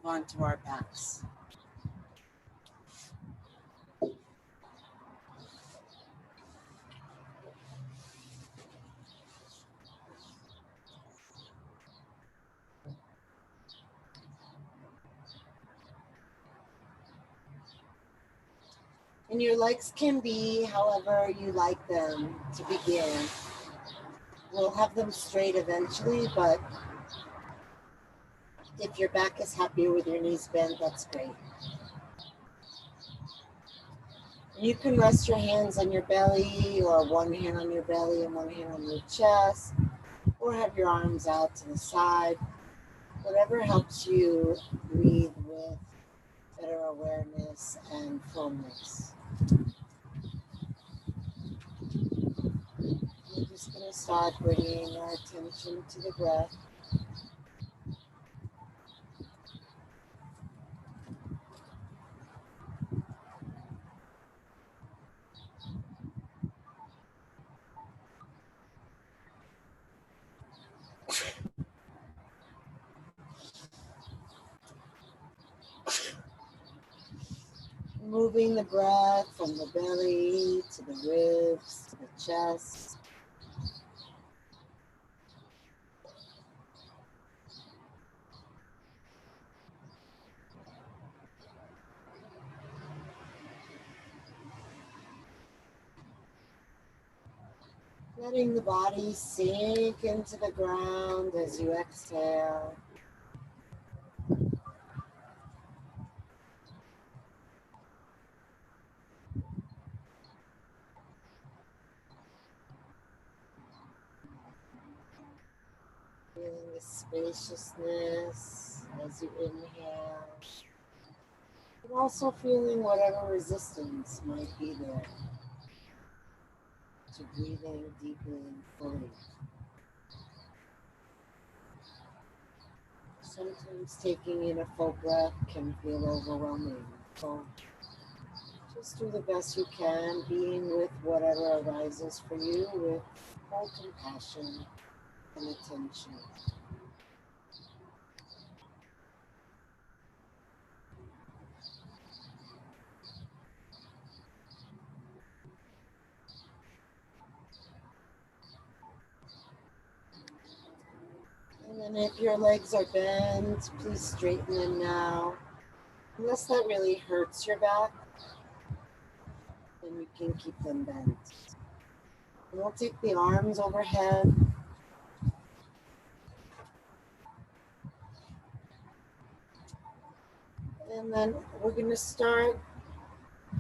move on to our backs. And your legs can be however you like them to begin. We'll have them straight eventually, but if your back is happier with your knees bent, that's great. You can rest your hands on your belly, or one hand on your belly and one hand on your chest, or have your arms out to the side. Whatever helps you breathe with better awareness and fullness. We're just going to start bringing our attention to the breath. Moving the breath from the belly to the ribs to the chest. Letting the body sink into the ground as you exhale. Feeling the spaciousness as you inhale. And also feeling whatever resistance might be there to breathing deeply and fully. Sometimes taking in a full breath can feel overwhelming. So just do the best you can, being with whatever arises for you with full compassion and attention. And then if your legs are bent, please straighten them now. Unless that really hurts your back, then you can keep them bent. And we'll take the arms overhead. And then we're going to start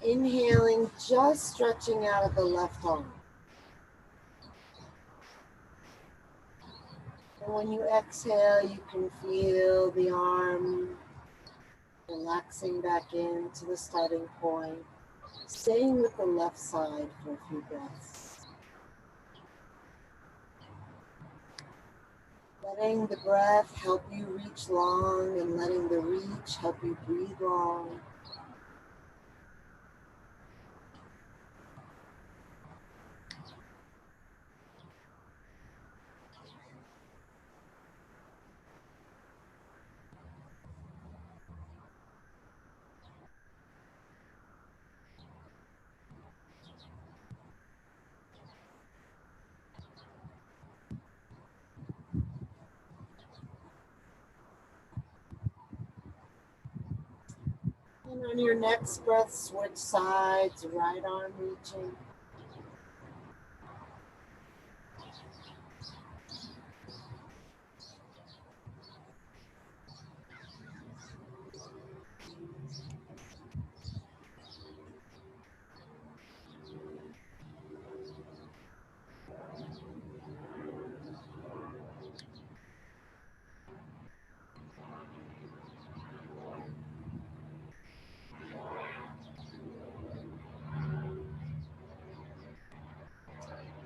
inhaling, just stretching out of the left arm. And when you exhale, you can feel the arm relaxing back into the starting point, staying with the left side for a few breaths. Letting the breath help you reach long and letting the reach help you breathe long. And on your next breath, switch sides, right arm reaching.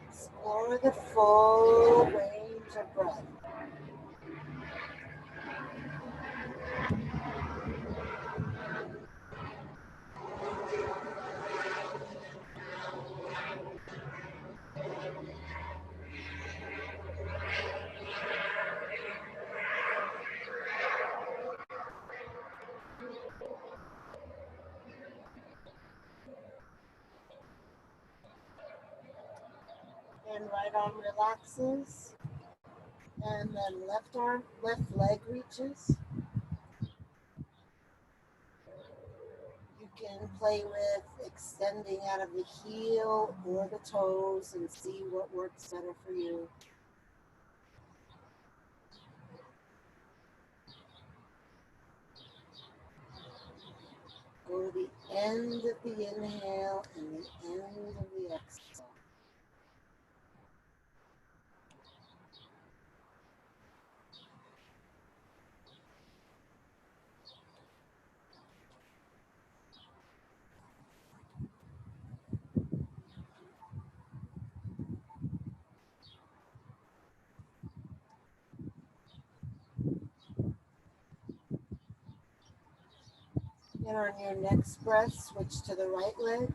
Explore the full range of breath. and right arm relaxes. And then left leg reaches. You can play with extending out of the heel or the toes and see what works better for you. Go to the end of the inhale and the end of the exhale. And on your next breath, switch to the right leg.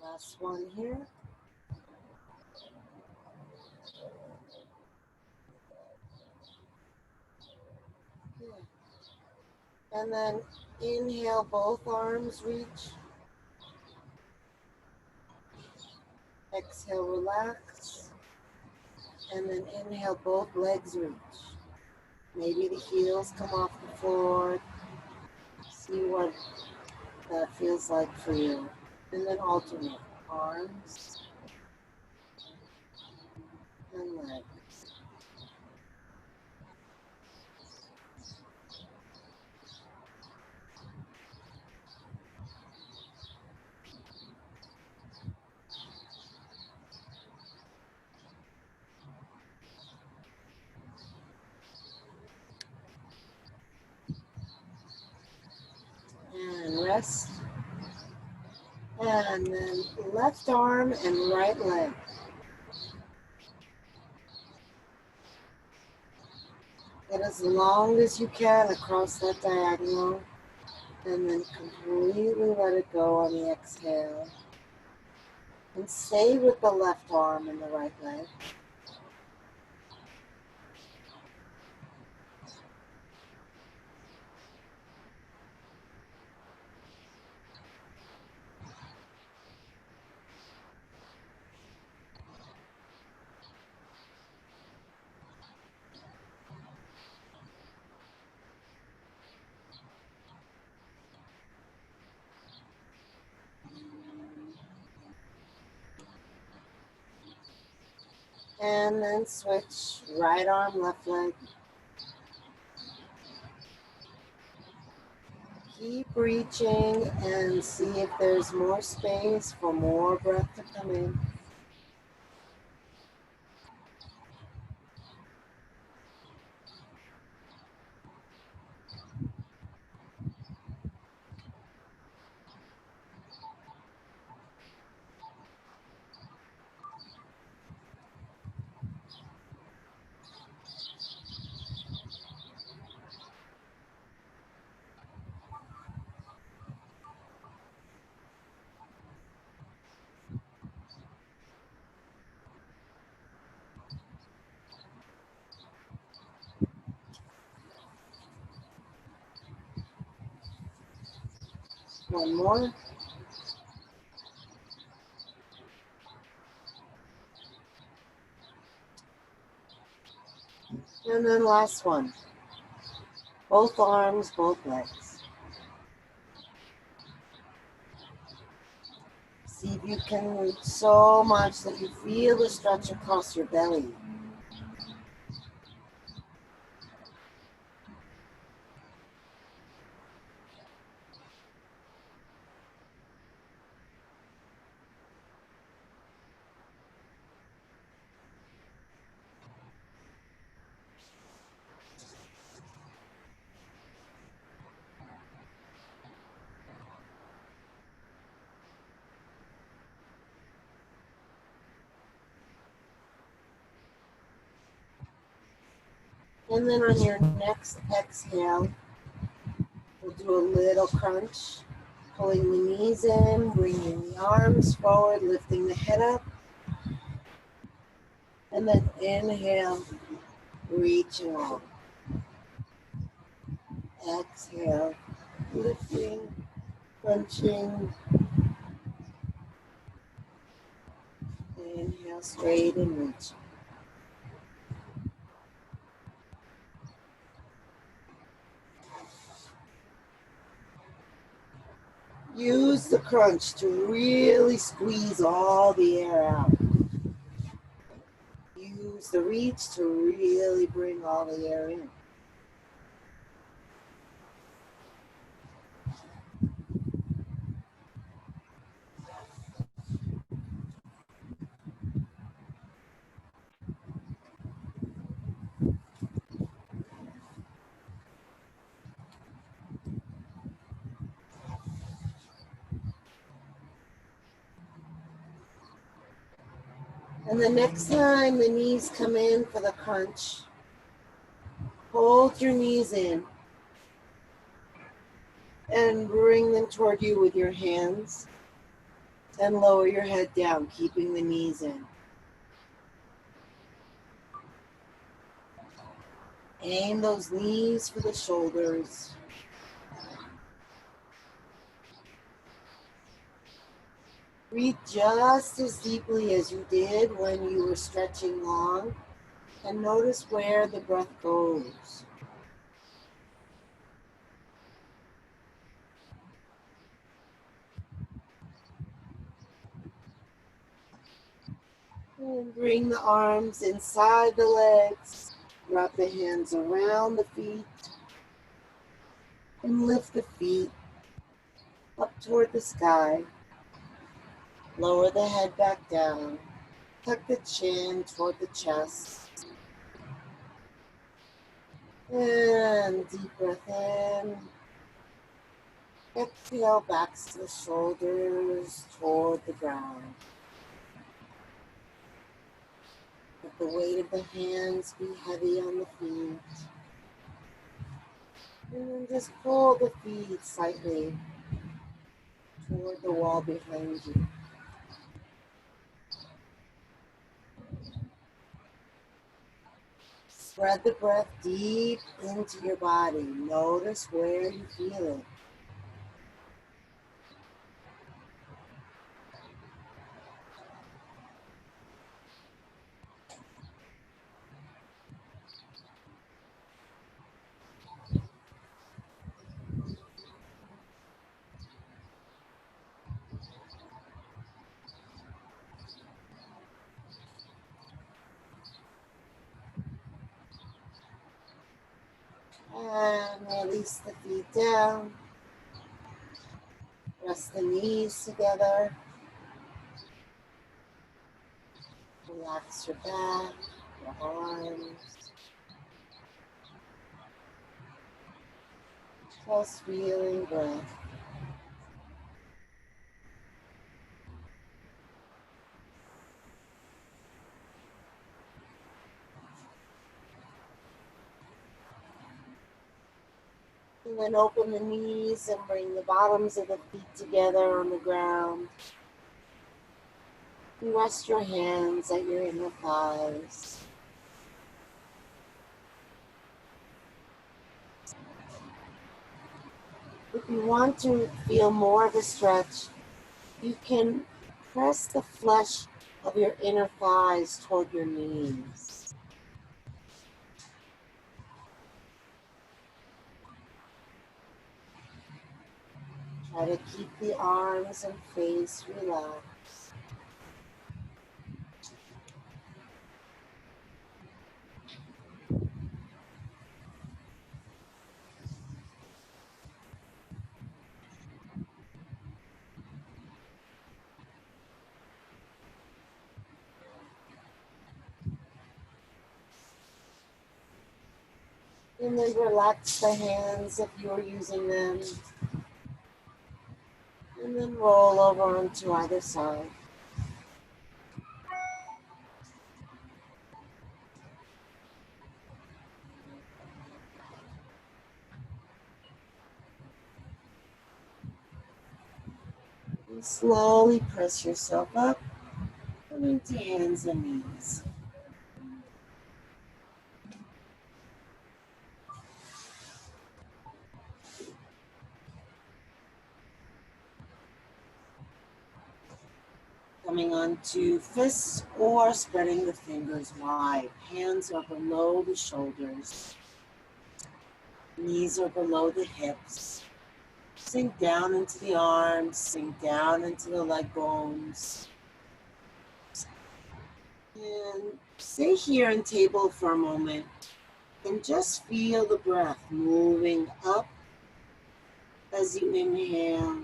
Last one here. Good. And then inhale, both arms reach. Exhale, relax. And then inhale, both legs reach. Maybe the heels come off the floor. See what that feels like for you. And then alternate arms and legs. And rest. And then left arm and right leg. Get as long as you can across that diagonal. And then completely let it go on the exhale. And stay with the left arm and the right leg. And then switch right arm, left leg. Keep reaching and see if there's more space for more breath to come in. One more. And then last one. Both arms, both legs. See if you can reach so much that you feel the stretch across your belly. And then on your next exhale, we'll do a little crunch, pulling the knees in, bringing the arms forward, lifting the head up. And then inhale, reaching up. Exhale, lifting, crunching. Inhale, straight and reach. Use the crunch to really squeeze all the air out. Use the reach to really bring all the air in. And the next time the knees come in for the crunch, hold your knees in and bring them toward you with your hands and lower your head down, keeping the knees in. Aim those knees for the shoulders. Breathe just as deeply as you did when you were stretching long, and notice where the breath goes. And bring the arms inside the legs, wrap the hands around the feet, and lift the feet up toward the sky. Lower the head back down, tuck the chin toward the chest, and deep breath in. Exhale, back to the shoulders toward the ground. Let the weight of the hands be heavy on the feet. And then just pull the feet slightly toward the wall behind you. Spread the breath deep into your body. Notice where you feel it. And release the feet down. Press the knees together. Relax your back, your arms. Just feeling breath. And then open the knees and bring the bottoms of the feet together on the ground. And rest your hands at your inner thighs. If you want to feel more of a stretch, you can press the flesh of your inner thighs toward your knees. Try to keep the arms and face relaxed. And then relax the hands if you're using them. And then roll over onto either side. And slowly press yourself up, coming to hands and knees. Coming onto fists or spreading the fingers wide. Hands are below the shoulders. Knees are below the hips. Sink down into the arms, sink down into the leg bones. And stay here in table for a moment and just feel the breath moving up as you inhale,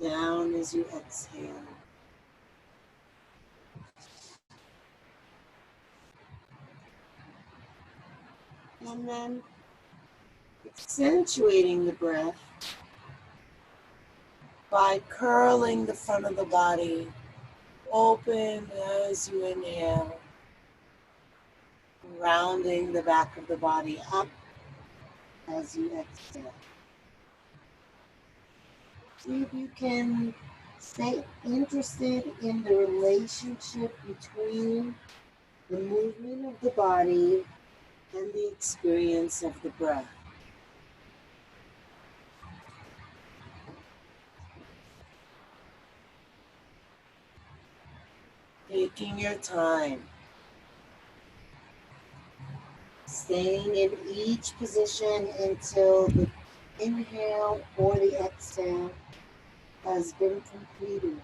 down as you exhale. And then accentuating the breath by curling the front of the body open as you inhale, rounding the back of the body up as you exhale. See if you can stay interested in the relationship between the movement of the body and the experience of the breath. Taking your time, staying in each position until the inhale or the exhale has been completed.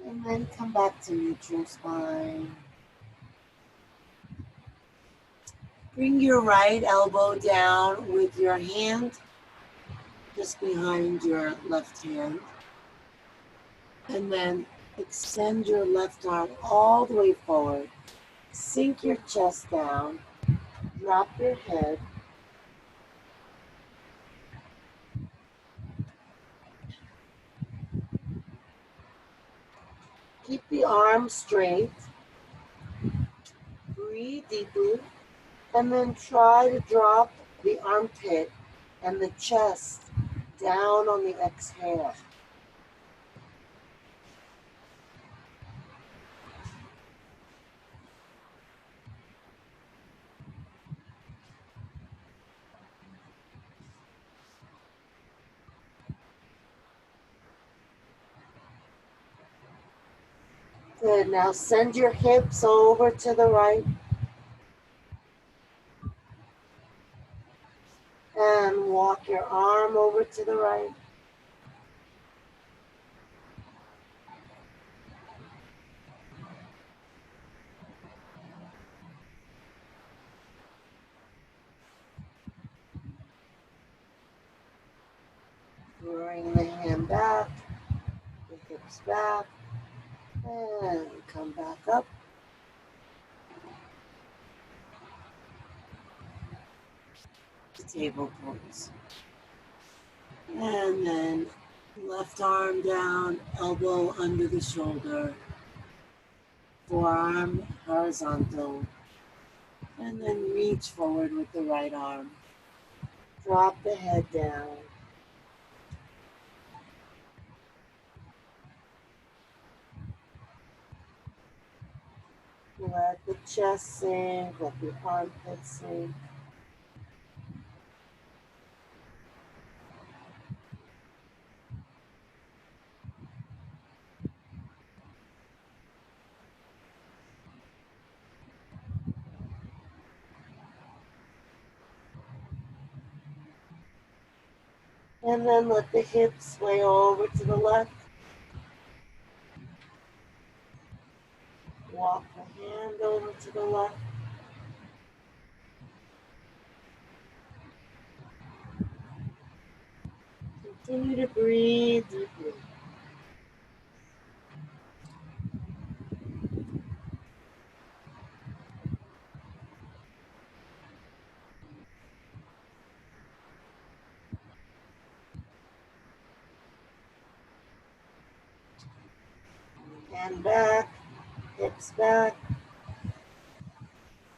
And then come back to neutral spine. Bring your right elbow down with your hand just behind your left hand. And then extend your left arm all the way forward. Sink your chest down. Drop your head. Keep the arms straight. Breathe deeply. And then try to drop the armpit and the chest down on the exhale. Good. Now send your hips over to the right. And walk your arm over to the right. Bring the hand back, the hips back, and come back up. To table pose. And then left arm down, elbow under the shoulder, forearm horizontal, and then reach forward with the right arm. Drop the head down. Let the chest sink, let the armpit sink. And then let the hips sway over to the left. Walk the hand over to the left. Continue to breathe deeply. Hand back, hips back.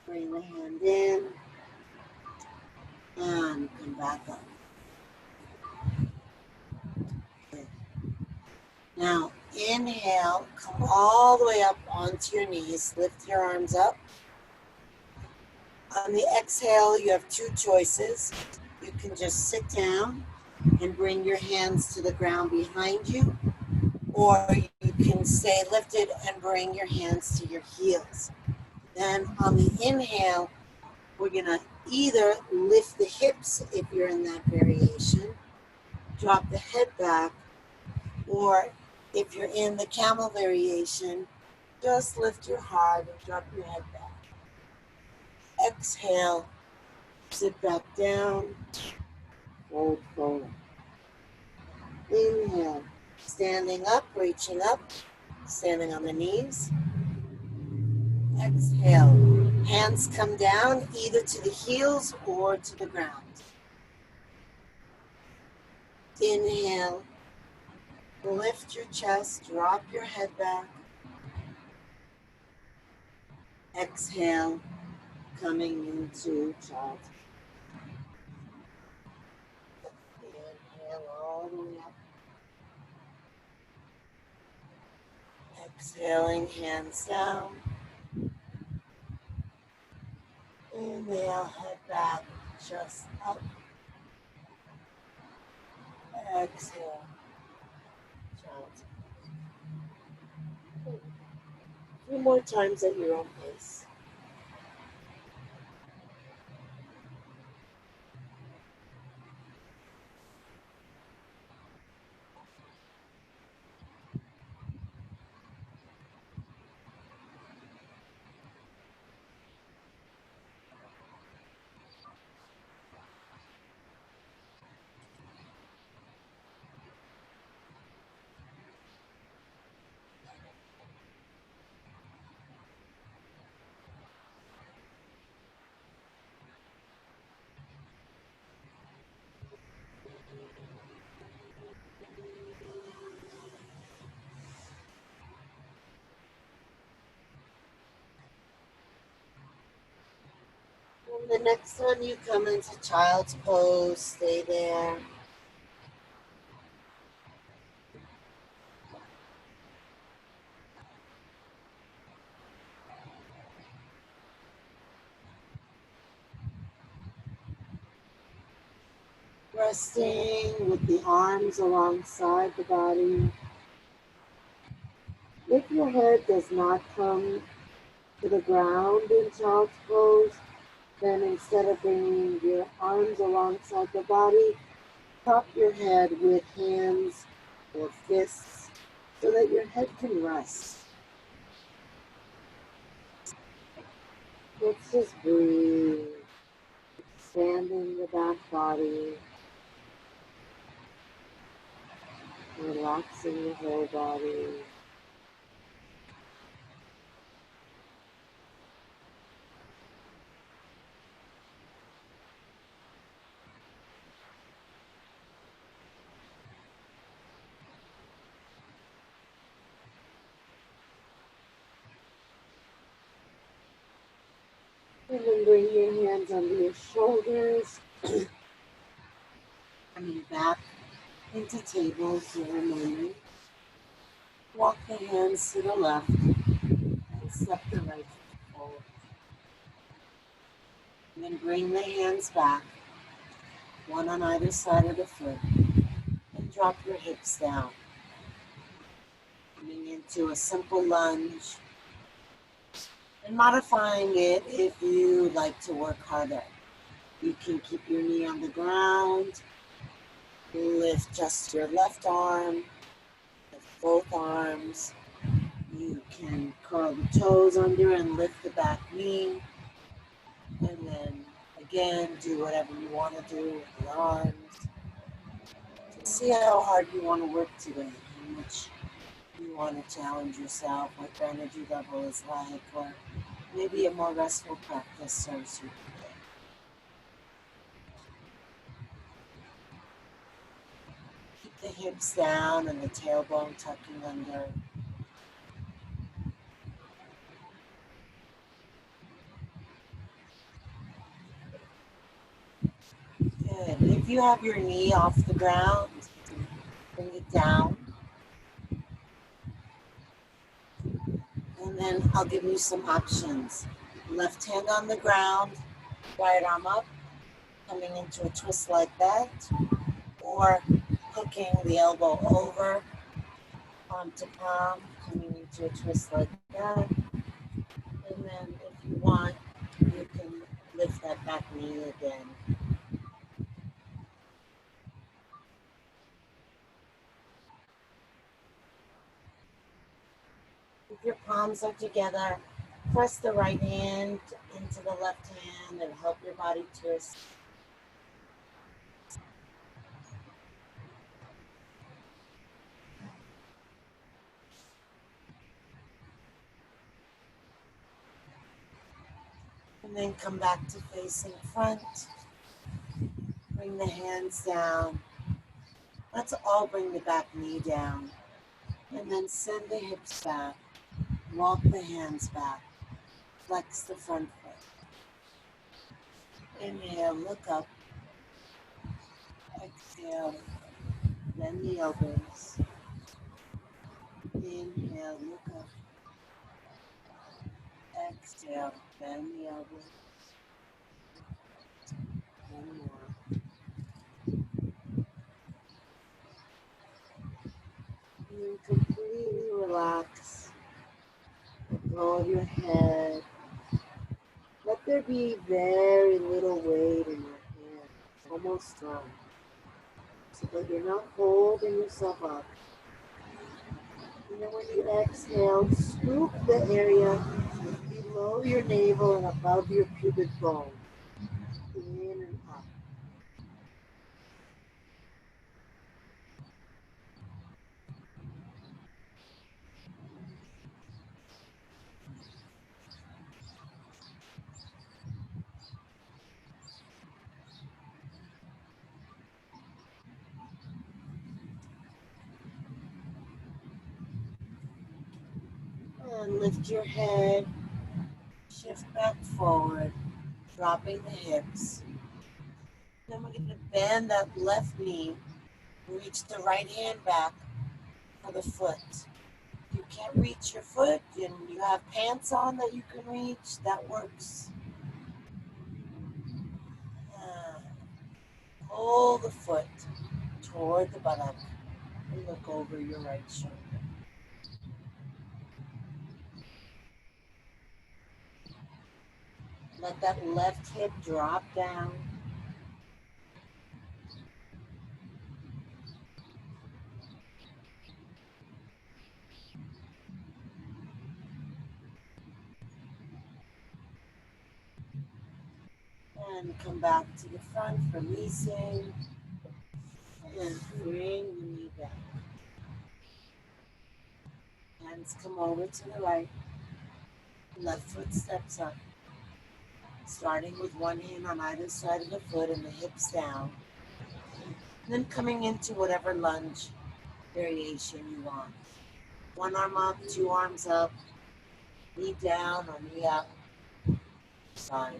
Bring the hand in and come back up. Good. Now, inhale, come all the way up onto your knees. Lift your arms up. On the exhale, you have two choices. You can just sit down and bring your hands to the ground behind you, or you can stay lifted and bring your hands to your heels. Then on the inhale, we're gonna either lift the hips if you're in that variation, drop the head back, or if you're in the camel variation, just lift your heart and drop your head back. Exhale, sit back down, fold forward. Inhale, standing up, reaching up, standing on the knees. Exhale, hands come down either to the heels or to the ground. Inhale, lift your chest, drop your head back. Exhale, coming into child. Inhale all the way up. Exhaling, hands down. Inhale, head back, chest up. Exhale, child. A few more times at your own pace. And the next one you come into child's pose, stay there. Resting with the arms alongside the body. If your head does not come to the ground in child's pose, then instead of bringing your arms alongside the body, top your head with hands or fists so that your head can rest. Let's just breathe, expanding the back body, relaxing the whole body. And then bring your hands under your shoulders, coming back into table for a moment. Walk the hands to the left and step the right foot forward. And then bring the hands back, one on either side of the foot, and drop your hips down. Coming into a simple lunge and modifying it if you like to work harder. You can keep your knee on the ground, lift just your left arm, lift both arms. You can curl the toes under and lift the back knee. And then again, do whatever you want to do with the arms. See how hard you want to work today, how much you want to challenge yourself, what your energy level is like, or maybe a more restful practice serves you today. Keep the hips down and the tailbone tucking under. Good. If you have your knee off the ground, bring it down. And then I'll give you some options. Left hand on the ground, right arm up, coming into a twist like that, or hooking the elbow over, palm to palm, coming into a twist like that. And then if you want, you can lift that back knee again. If your palms are together, press the right hand into the left hand and help your body twist. And then come back to facing front. Bring the hands down. Let's all bring the back knee down. And then send the hips back. Walk the hands back. Flex the front foot. Inhale, look up. Exhale, bend the elbows. Inhale, look up. Exhale, bend the elbows. One more. And then completely relax. Let go of your head. Let there be very little weight in your hands, almost done. So that you're not holding yourself up. And then when you exhale, scoop the area below your navel and above your pubic bone. In and up. And lift your head, shift back forward, dropping the hips. Then we're going to bend that left knee, reach the right hand back for the foot. If you can't reach your foot and you have pants on that you can reach, that works. Pull the foot toward the buttock and look over your right shoulder. Let that left hip drop down. And come back to the front, releasing. And bring the knee back. Hands come over to the right. Left foot steps up. Starting with one hand on either side of the foot and the hips down. And then coming into whatever lunge variation you want. One arm up, two arms up, knee down or knee up, side.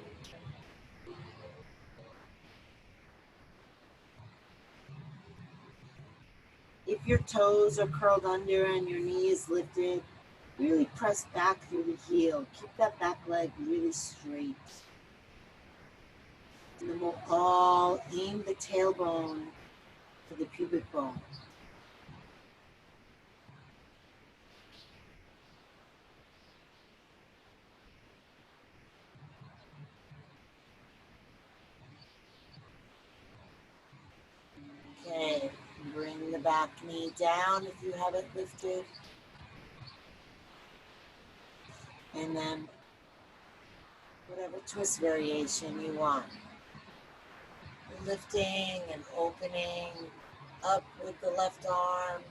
If your toes are curled under and your knee is lifted, really press back through the heel. Keep that back leg really straight. And then we'll all aim the tailbone to the pubic bone. Okay, bring the back knee down if you have it lifted. And then whatever twist variation you want. Lifting and opening, Up with the left arm,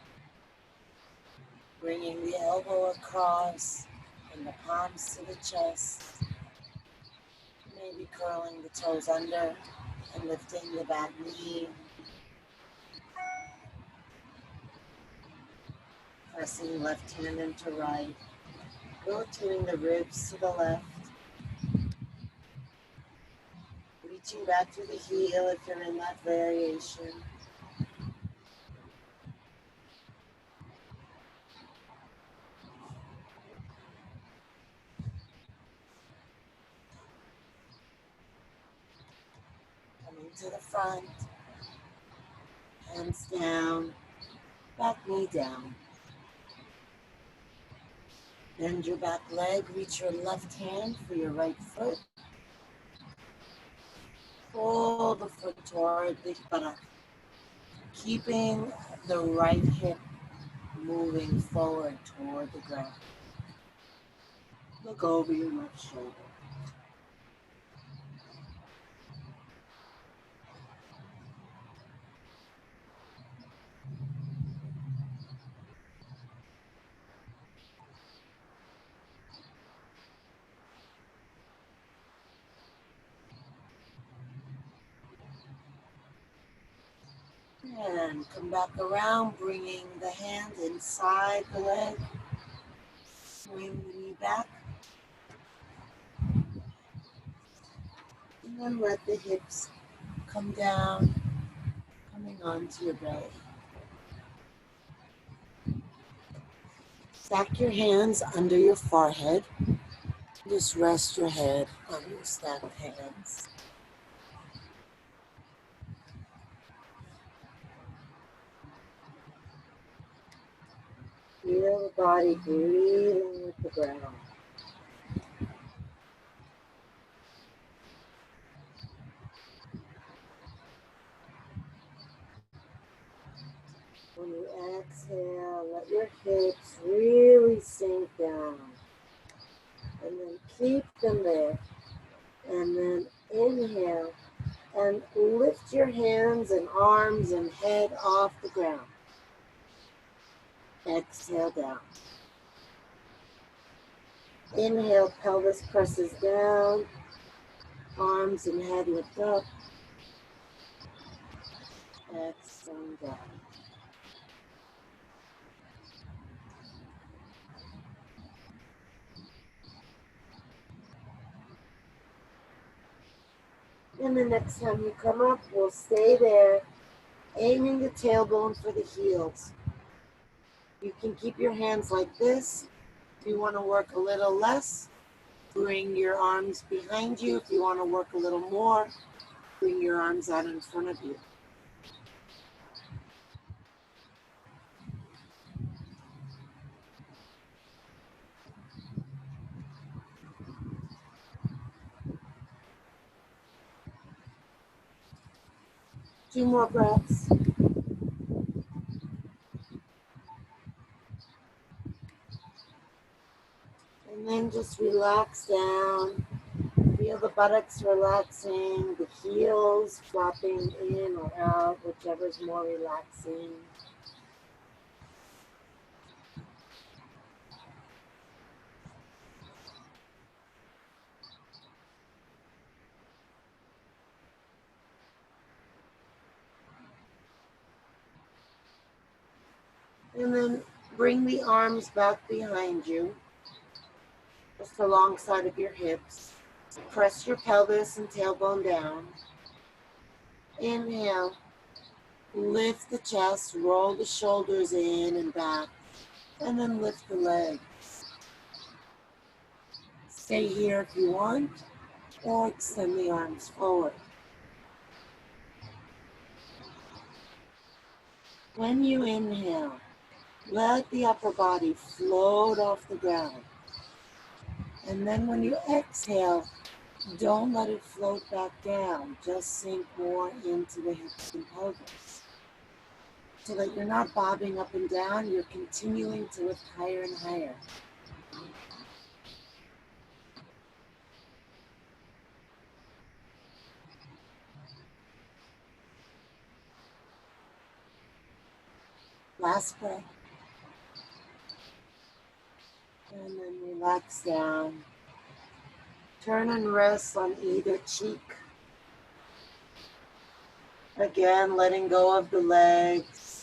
bringing the elbow across and the palms to the chest. Maybe curling the toes under and lifting the back knee. Pressing left hand into right. Rotating the ribs to the left. Reaching back to the heel if you're in that variation. Coming to the front. Hands down. Back knee down. Bend your back leg. Reach your left hand for your right foot. Pull the foot toward the buttock. Keeping the right hip moving forward toward the ground. Look over your left shoulder. And come back around, bringing the hand inside the leg. Swing the knee back. And then let the hips come down, coming onto your belly. Stack your hands under your forehead. Just rest your head on your stacked hands. Feel the body breathing with the ground. When you exhale, let your hips really sink down. And then keep them there. And then inhale and lift your hands and arms and head off the ground. Exhale down. Inhale, pelvis presses down. Arms and head lift up. Exhale down. And the next time you come up, we'll stay there, aiming the tailbone for the heels. You can keep your hands like this. If you want to work a little less, bring your arms behind you. If you want to work a little more, bring your arms out in front of you. Two more breaths. And then just relax down. Feel the buttocks relaxing, the heels flopping in or out, whichever is more relaxing. And then bring the arms back behind you, just alongside of your hips. Press your pelvis and tailbone down. Inhale. Lift the chest, roll the shoulders in and back, and then lift the legs. Stay here if you want, or extend the arms forward. When you inhale, let the upper body float off the ground. And then when you exhale, don't let it float back down. Just sink more into the hips and pelvis. So that you're not bobbing up and down, you're continuing to lift higher and higher. Last breath. And then relax down. Turn and rest on either cheek. Again, letting go of the legs.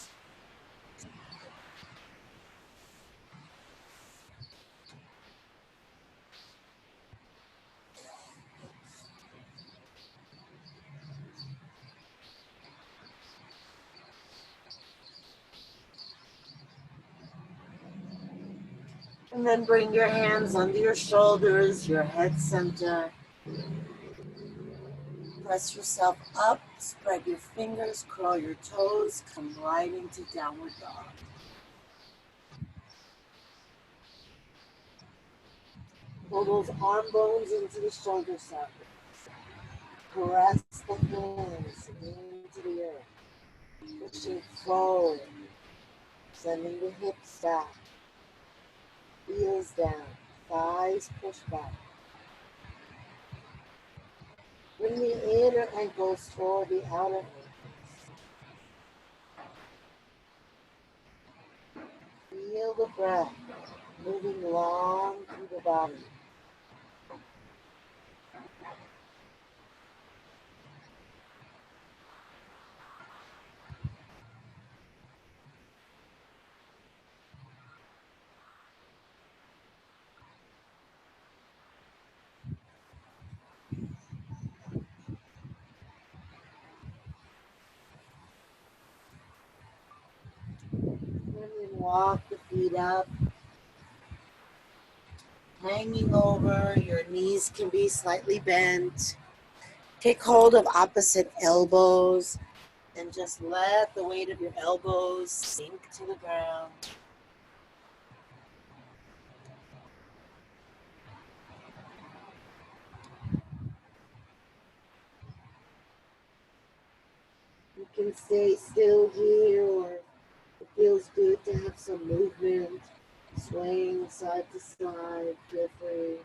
And then bring your hands under your shoulders, your head center. Press yourself up, spread your fingers, curl your toes, come right into downward dog. Pull those arm bones into the shoulder sockets. Press the hands into the earth. Pushing forward, sending the hips back, heels down, thighs push back. Bring the inner ankles toward the outer ankles. Feel the breath moving long through the body. And then walk the feet up, hanging over. Your knees can be slightly bent. Take hold of opposite elbows and just let the weight of your elbows sink to the ground. You can stay still here, or it feels good to have some movement, swaying side to side, feel free.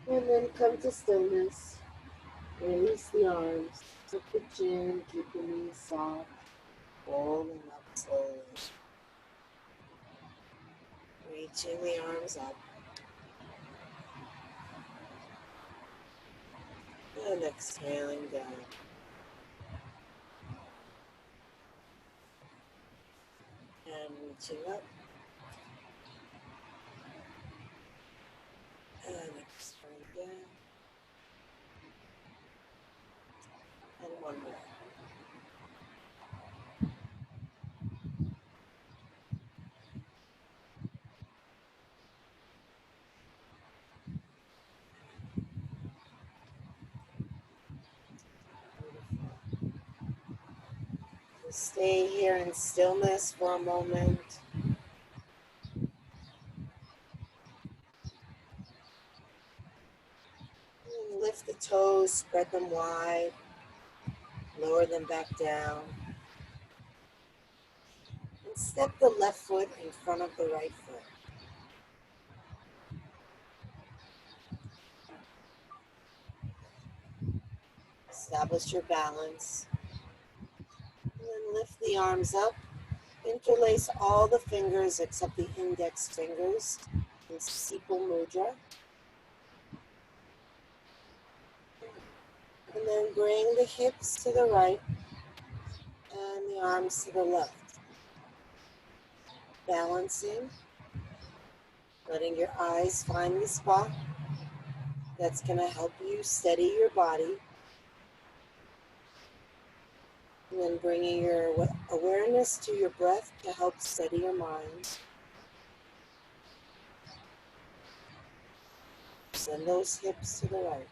And then come to stillness. Release the arms. Tuck the chin, keep the knees soft, rolling up slowly. Reaching the arms up. And exhaling down. And reaching up. And exhaling down. And one more. Stay here in stillness for a moment. And lift the toes, spread them wide, lower them back down. And step the left foot in front of the right foot. Establish your balance. And then lift the arms up. Interlace all the fingers except the index fingers in Sipal Mudra. And then bring the hips to the right and the arms to the left. Balancing, letting your eyes find the spot that's going to help you steady your body. And then bringing your awareness to your breath to help steady your mind. Send those hips to the right.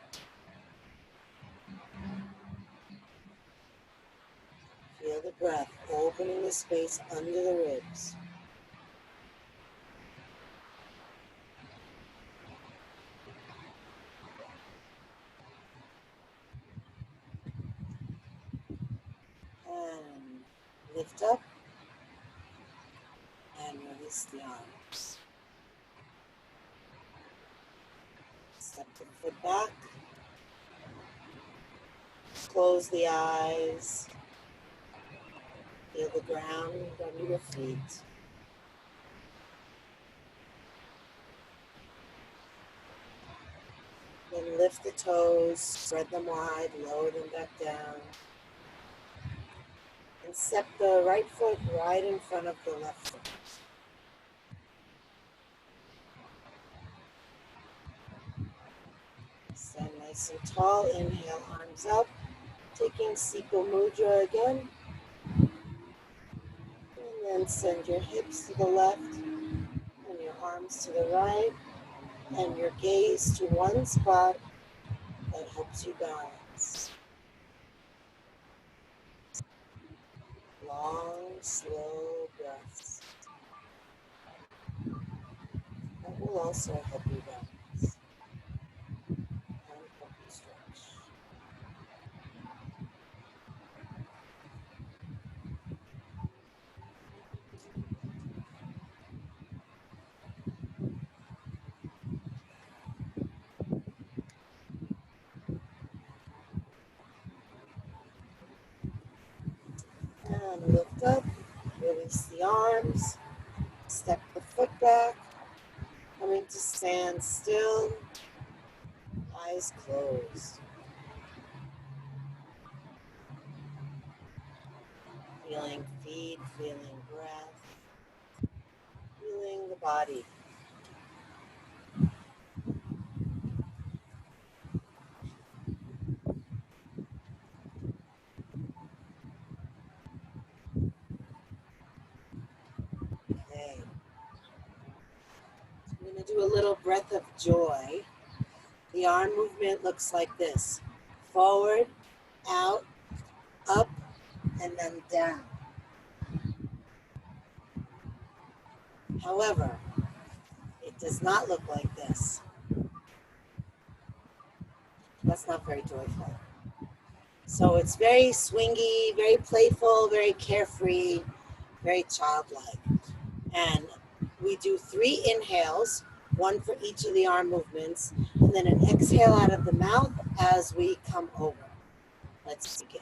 Feel the breath opening the space under the ribs. And lift up and release the arms. foot back. Close the eyes. Feel the ground under your feet. Then lift the toes, spread them wide, lower them back down. And step the right foot right in front of the left foot. Stand nice and tall. Inhale, arms up. Taking Seco Mudra again. And then send your hips to the left and your arms to the right. And your gaze to one spot that helps you balance. Long, slow breaths. That will also help you balance and help you stretch. And lift up, release the arms, step the foot back, coming to stand still, eyes closed. Feeling feet, feeling breath, feeling the body. Okay. I'm going to do a little breath of joy. The arm movement looks like this. Forward, out, up, and then down. However, it does not look like this. That's not very joyful. So it's very swingy, very playful, very carefree, very childlike. And we do 3 inhales, 1 for each of the arm movements, and then an exhale out of the mouth as we come over. Let's begin.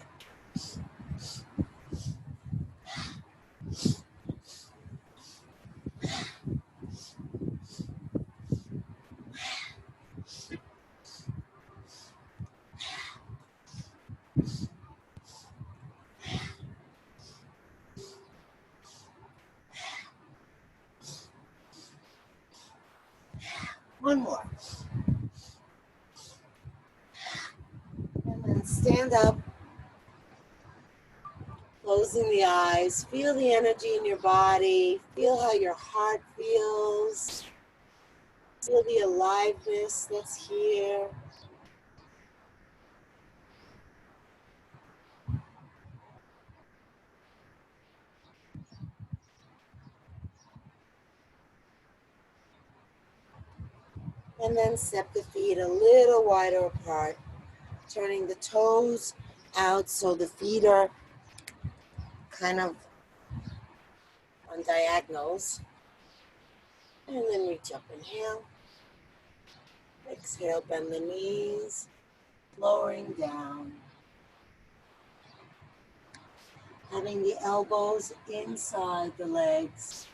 One more. And then stand up, closing the eyes. Feel the energy in your body. Feel how your heart feels. Feel the aliveness that's here. And then step the feet a little wider apart, turning the toes out so the feet are kind of on diagonals. And then reach up, inhale. Exhale, bend the knees, lowering down. Having the elbows inside the legs.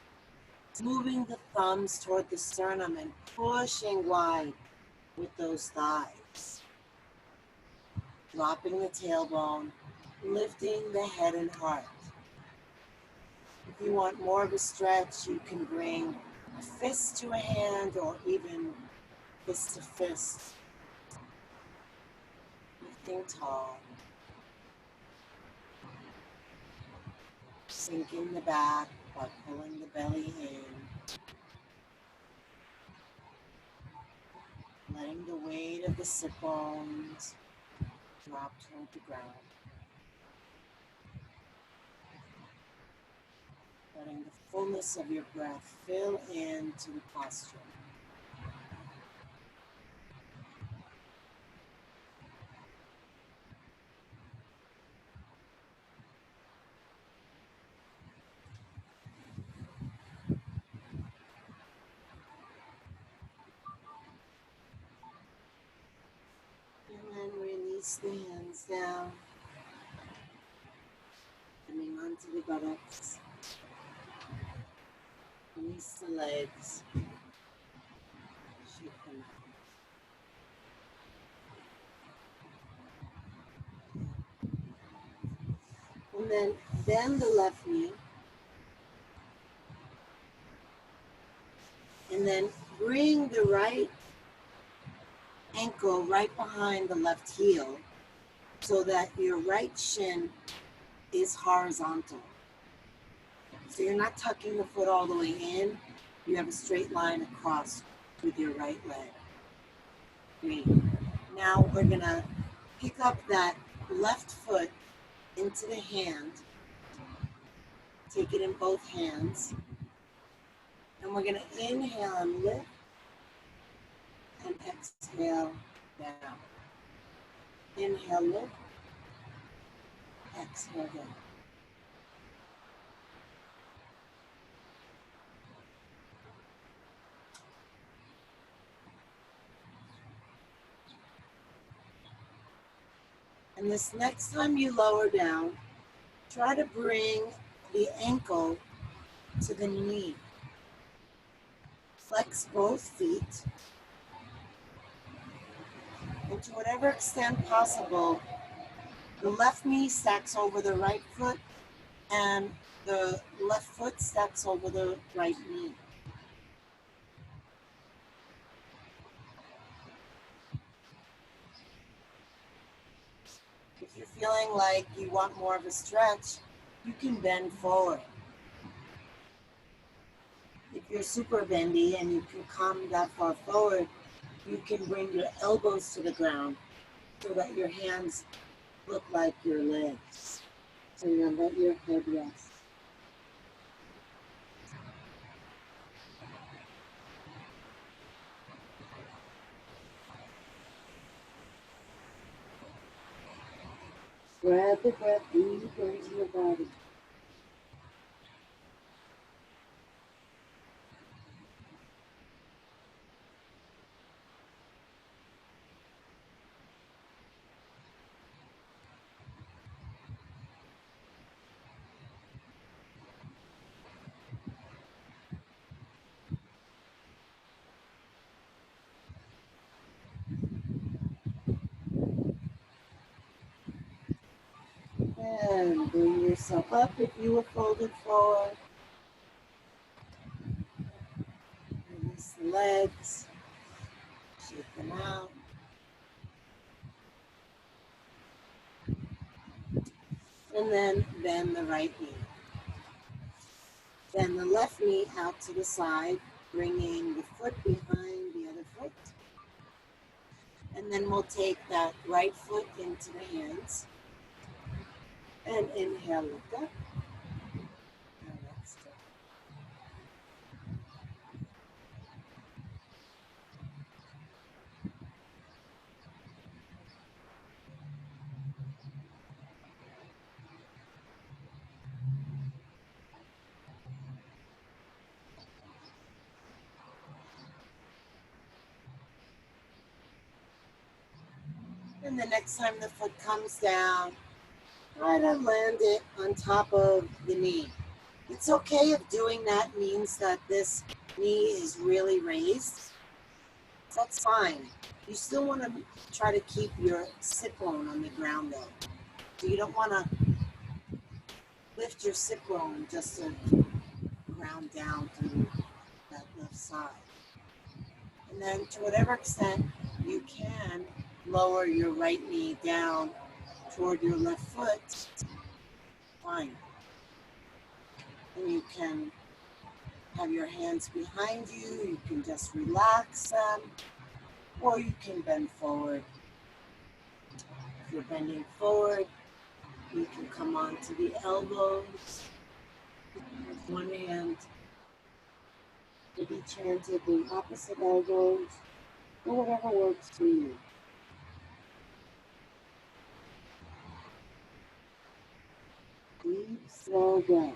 Moving the thumbs toward the sternum and pushing wide with those thighs. Dropping the tailbone, lifting the head and heart. If you want more of a stretch, you can bring a fist to a hand or even fist to fist. Lifting tall. Sinking the back by pulling the belly in. Letting the weight of the sit bones drop toward the ground. Letting the fullness of your breath fill into the posture. Release the hands down, coming onto the buttocks. Release the legs. Shake them out. And then bend the left knee. And then bring the right ankle right behind the left heel so that your right shin is horizontal. So you're not tucking the foot all the way in. You have a straight line across with your right leg. Great. Now we're going to pick up that left foot into the hand. Take it in both hands. And we're going to inhale and lift and exhale down. Inhale, lift. Exhale down. And this next time you lower down, try to bring the ankle to the knee. Flex both feet. And to whatever extent possible, the left knee stacks over the right foot and the left foot stacks over the right knee. If you're feeling like you want more of a stretch, you can bend forward. If you're super bendy and you can come that far forward, you can bring your elbows to the ground so that your hands look like your legs. So you let your head rest. Grab the breath deeper into your body. And bring yourself up if you were folded forward. Release the legs. Shake them out. And then bend the right knee. Bend the left knee out to the side, bringing the foot behind the other foot. And then we'll take that right foot into the hands. And inhale, lift up. And exhale. And the next time the foot comes down, try to land it on top of the knee. It's okay if doing that means that this knee is really raised. That's fine. You still want to try to keep your sit bone on the ground though. So you don't want to lift your sit bone just to ground down through that left side. And then to whatever extent you can, lower your right knee down toward your left foot. Fine. And you can have your hands behind you. You can just relax them. Or you can bend forward. If you're bending forward, you can come onto the elbows with one hand. Maybe chanted the opposite elbows, or whatever works for you. Deep, slow breath.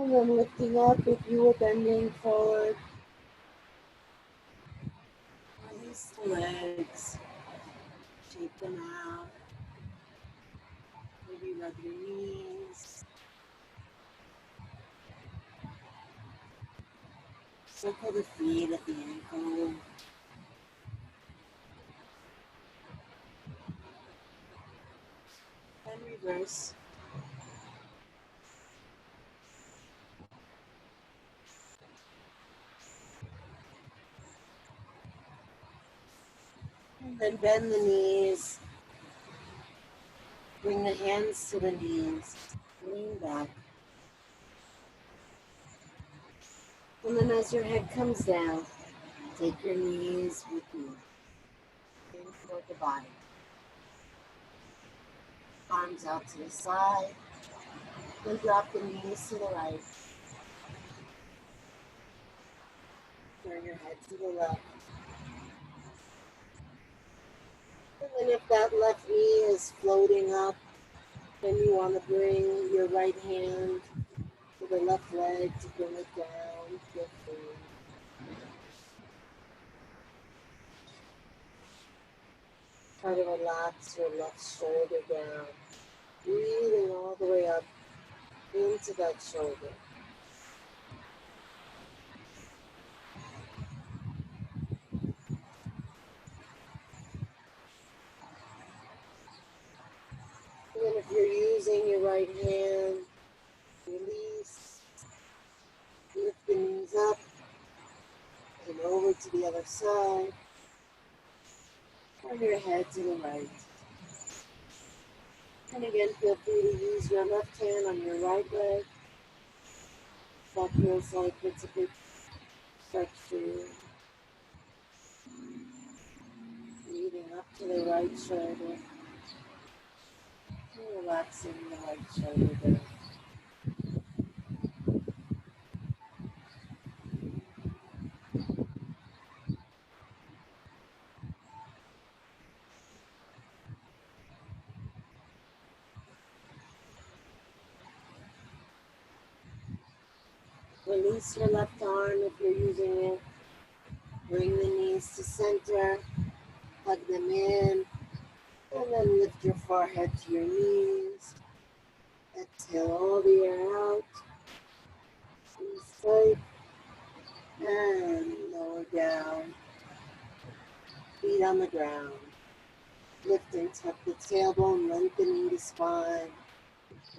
And then lifting up if you were bending forward. Release the legs. Shake them out. Maybe rub your knees. Circle the feet at the ankle. And reverse. And then bend the knees. Bring the hands to the knees. Lean back. And then as your head comes down, take your knees with you. In toward the body. Arms out to the side. Then drop the knees to the right. Turn your head to the left. And then if that left knee is floating up, then you want to bring your right hand to the left leg to bring it down. Feel free. Try to relax your left shoulder down. Breathing all the way up into that shoulder. And then if you're using your right hand, release. Lift the knees up and over to the other side. Turn your head to the right. And again, feel free to use your left hand on your right leg. That feels like it's a big stretch for you. Breathing up to the right shoulder. And relaxing the right shoulder down. Release your left arm if you're using it. Bring the knees to center. Hug them in. And then lift your forehead to your knees. Exhale all the air out. Squeeze tight. And lower down. Feet on the ground. Lift and tuck the tailbone, lengthening the spine.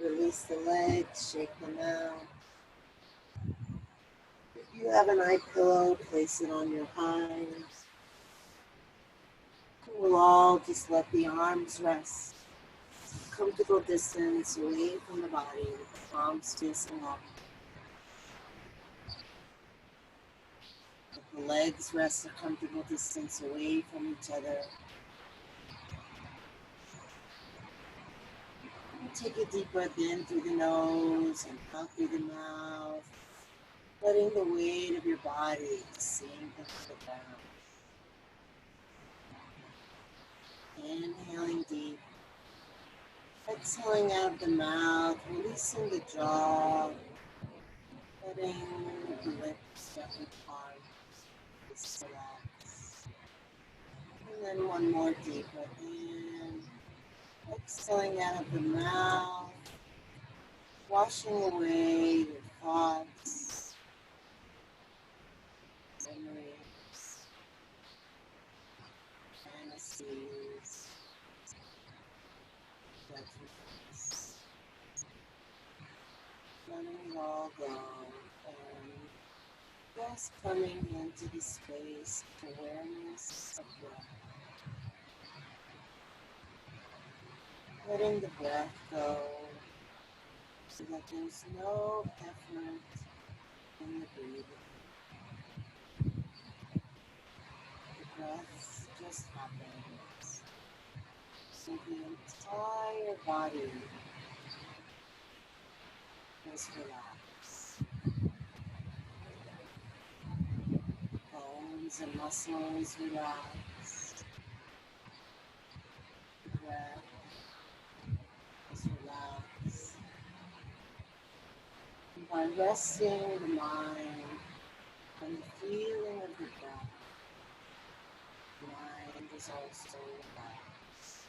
Release the legs, shake them out. If you have an eye pillow, place it on your hinds. We'll all just let the arms rest. Comfortable distance away from the body, with the palms facing up. Let the legs rest a comfortable distance away from each other. And take a deep breath in through the nose and out through the mouth. Letting the weight of your body sink into the ground. Inhaling deep. Exhaling out of the mouth, releasing the jaw. Letting the lips gently part. Just relax. And then one more deep breath in. Exhaling out of the mouth. Washing away your thoughts. Memories. Fantasies. Judgments. Letting it all go. And just coming into the space of awareness of breath. Letting the breath go so that there's no effort in the breathing. The breath just happens. So the entire body is relaxed. Bones and muscles relaxed. The breath is relaxed. by resting the mind on the feeling of the breath. The mind is also relaxed.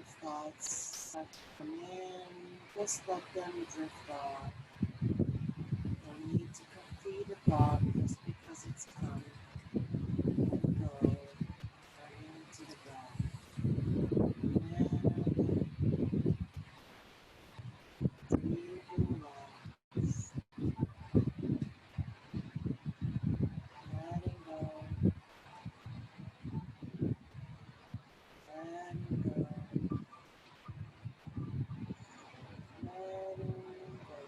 If thoughts start to come in, just let them drift off. Don't need to complete a thought just because it's come. Let it go. Turning into the breath. And breathe and relax. Letting go. Letting go. Letting go.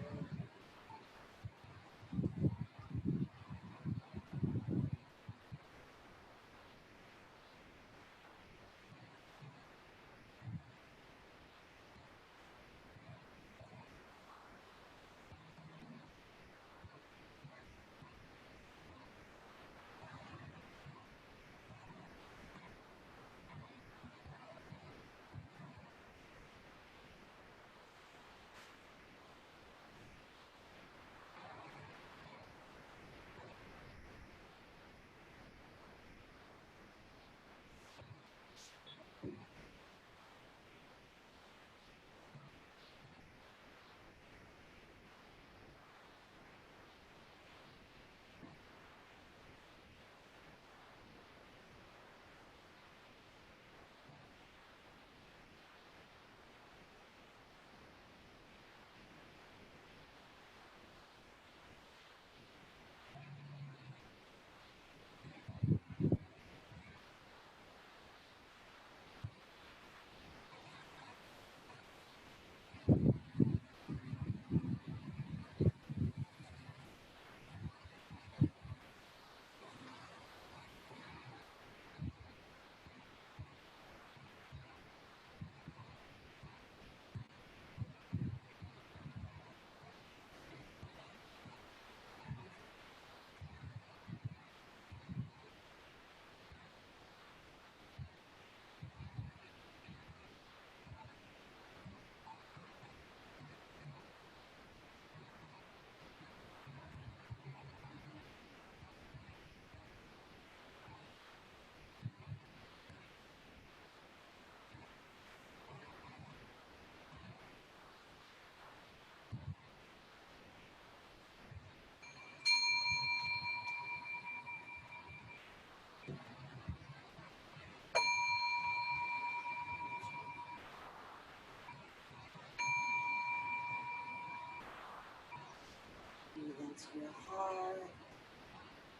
Breathe into your heart,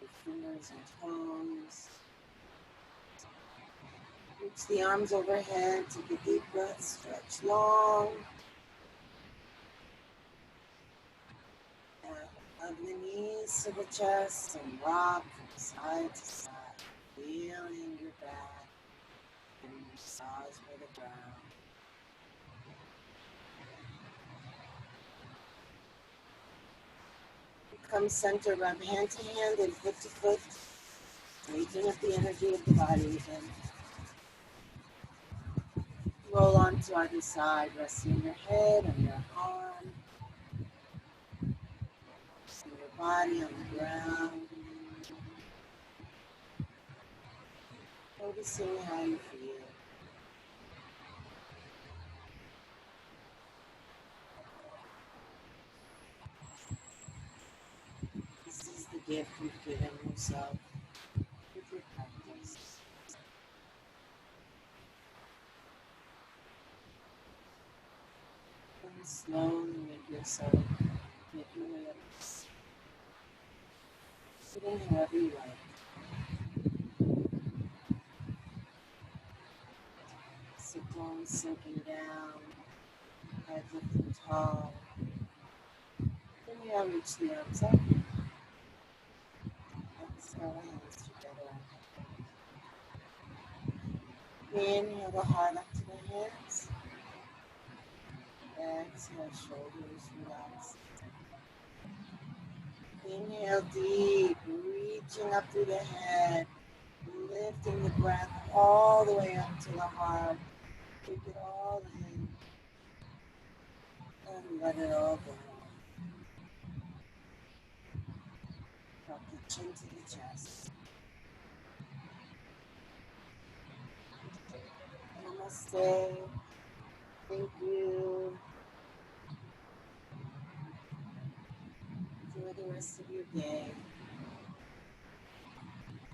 your fingers and toes. Reach the arms overhead, take a deep breath, stretch long. Hug the knees to the chest and rock from side to side, feeling your back and massage with the ground. Come center, rub hand to hand and foot to foot, straightening up the energy of the body again. Roll on to either side, resting your head on your arm, resting your body on the ground, noticing how you feel. This is the gift you've given yourself with your practice. And slowly make your way up. Sitting however you like. Sit down, sinking down, head lifted tall. Then you reach the arms up. Exhale, hands together. Inhale the heart up to the hands. Exhale, shoulders relax. Inhale deep, reaching up through the head, lifting the breath all the way up to the heart. Take it all in. And let it all go. Drop the chin to the chest. Namaste. Thank you. Enjoy the rest of your day.